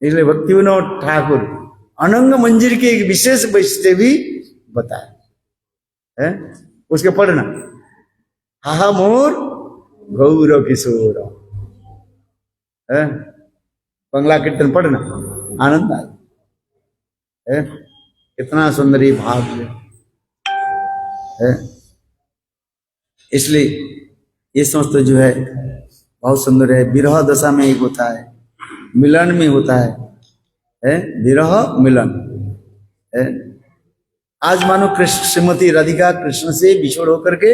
इसलिए भक्ति विनोद ठाकुर अनंग मंजिल के एक विशेष वैशिष्ट्य भी बताए उसके पढ़ना हा मोर गौर किशोर बंगला कीर्तन पढ़ना आनंद आए। कितना सुंदर ये भाव है। इसलिए ये समस्त जो है बहुत सुंदर है। विरह दशा में एक होता है मिलन में होता है विरह मिलन है। आज मानो कृष्ण श्रीमती राधिका कृष्ण से बिछोड़ होकर के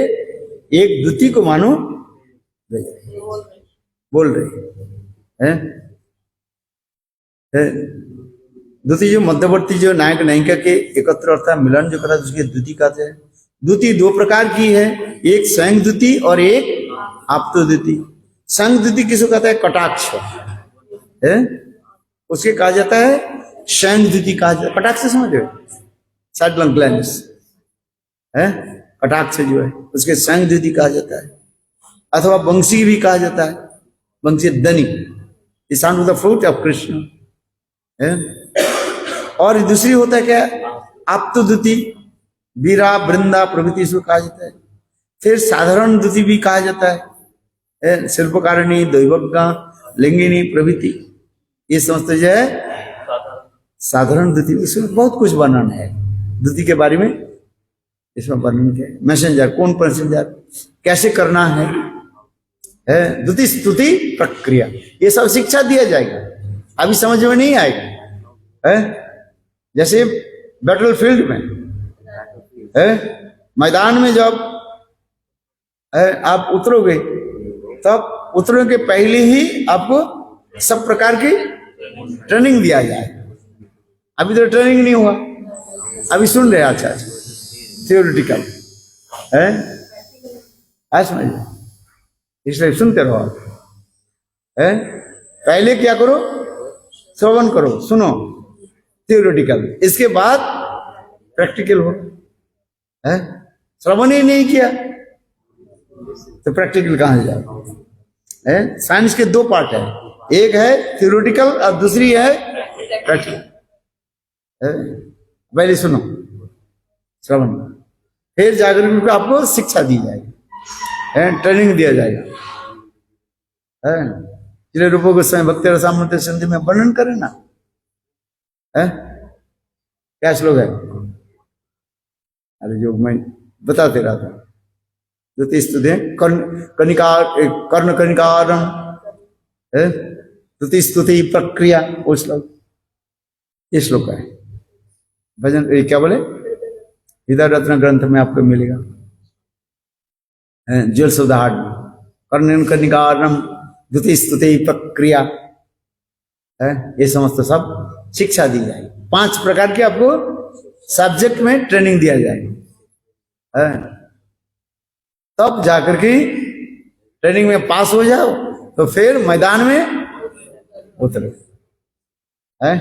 एक द्वितीय को मानो बोल रहे हैं। द्वितीय जो मध्यवर्ती जो नायक नायिका के एकत्र अर्थात मिलन जो करा उसके द्वितीय कहते हैं। द्वितीय दो प्रकार की है एक स्वयं द्वितीय और एक आप्तो द्वितीय। संग द्वितीय किसको कहता है कटाक्ष है उसके कहा जाता है स्वयं द्वितीय कहा जाता है। कटाक्ष समझ रहे साइडलॉन्ग ग्लैंस है कटाक्ष जो है उसके स्वयं द्वितीय कहा जाता है अथवा वंशी भी कहा जाता है। वंशी दनी इस द फ्रूट ऑफ कृष्ण है। और दूसरी होता है क्या आप्तो द्वितीय वीरा वृंदा प्रभृति इसको कहा जाता है। फिर साधारण द्वितीय भी कहा जाता है शिल्पकारिणी दैवज्ञा लिंगिनी प्रभृति ये समस्त जो है साधारण द्वितीय। इसमें बहुत कुछ वर्णन है द्वितीय के बारे में इसमें वर्णन किया है। मैसेंजर कौन पैसेंजर कैसे करना है द्वितीय स्तुति प्रक्रिया ये सब शिक्षा दिया जाएगा अभी समझ में नहीं आएगा जैसे बैटल फील्ड में मैदान में जब आप उतरोगे तब उतरने के पहले ही आपको सब प्रकार की ट्रेनिंग दिया जाए। अभी तो ट्रेनिंग नहीं हुआ अभी सुन रहे अच्छा थियोरिटिकल है समझ इसलिए सुनते रहो पहले क्या करो श्रवण करो सुनो थियोरिटिकल इसके बाद प्रैक्टिकल हो श्रवण ही नहीं किया तो प्रैक्टिकल कहां से जाए। साइंस के दो पार्ट है एक है थियोरिटिकल और दूसरी है प्रैक्टिकल। पहले सुनो श्रवण फिर जाकर के आपको शिक्षा दी जाएगी ट्रेनिंग दिया जाएगा। इसलिए रूप गोस्वामी भक्ति रसामृत सिंधु में वर्णन करें ना क्या श्लोक है अरे जो मैं बताते रहा था द्वितीय स्तुति कर्ण कनिकारम द्वितीय स्तुति प्रक्रिया वो श्लोक ये श्लोक है भजन क्या बोले हृदय रत्न ग्रंथ में आपको मिलेगा ज्वेल्स ऑफ द हार्ट कर्ण कनिकारम द्वितीय स्तुति प्रक्रिया ये समस्त सब शिक्षा दी जाएगी 5 प्रकार की आपको सब्जेक्ट में ट्रेनिंग दिया जाएगा तब जाकर के ट्रेनिंग में पास हो जाओ तो फिर मैदान में उतरो है?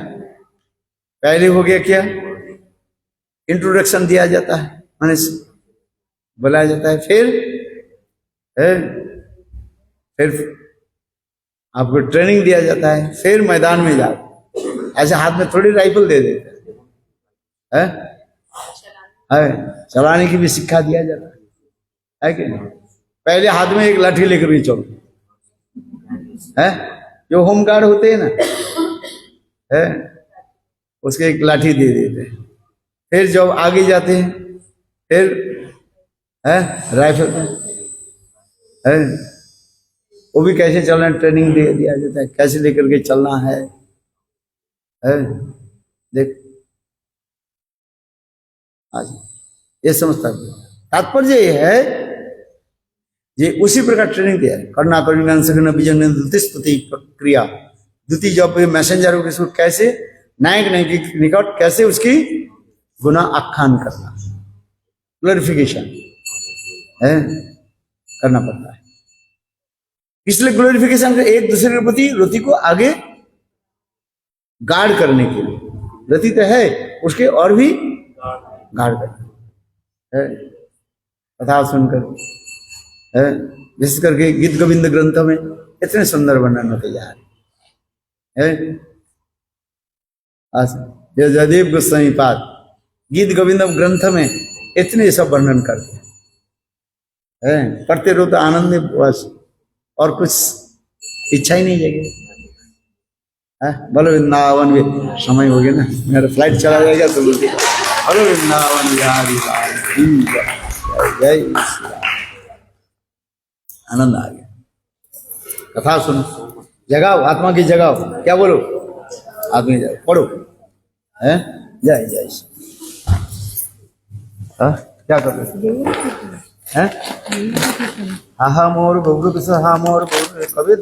पहले हो गया क्या, इंट्रोडक्शन दिया जाता है, माने बुलाया जाता है, फिर आपको ट्रेनिंग दिया जाता है, फिर मैदान में जाओ। ऐसे हाथ में थोड़ी राइफल दे देते हैं, चलाने की भी शिक्षा दिया जाता है कि नहीं? पहले हाथ में एक लाठी लेकर भी चलो, है? जो होमगार्ड होते हैं ना, है, उसके एक लाठी दे देते हैं। फिर जब आगे जाते हैं, फिर है राइफल, है, वो भी कैसे चलना, ट्रेनिंग दे दिया जाता है, कैसे लेकर के चलना है? देख आज ये समझता है। तात्पर्य ये है, ये उसी प्रकार ट्रेनिंग दिया है। करना द्वितीय प्रक्रिया, द्वितीय जब मैसेंजर हो, इसको कैसे नायक निकट कैसे उसकी गुना आख्यान करना, ग्लोरिफिकेशन है, करना पड़ता है। इसलिए ग्लोरिफिकेशन एक दूसरे के प्रति रति को आगे गार्ड करने के लिए, रति तो है उसके और भी गार्ड करना है। कथा सुनकर है, विशेष करके गीत गोविंद ग्रंथ में इतने सुंदर वर्णन होते जा रहे हैं। जयदेव गोस्वामी पाद गीत गोविंद ग्रंथ में इतने सब वर्णन करते हैं, पढ़ते रहो तो आनंद में बस, और कुछ इच्छा ही नहीं जगेगी। बोलो वृंदावन में, समय हो गया ना, मेरा फ्लाइट चला जाएगा तो बोलते बोलो वृंदावन बिहारी जय श्री राम। आनंद आ गया। कथा सुनो, जगाओ आत्मा की, जगाओ, क्या बोलो, आत्मा जाओ, पढ़ो, है, जय जय श्री। क्या कर रहे हैं? हा मोर बबरू, हा मोर बबरू, कभी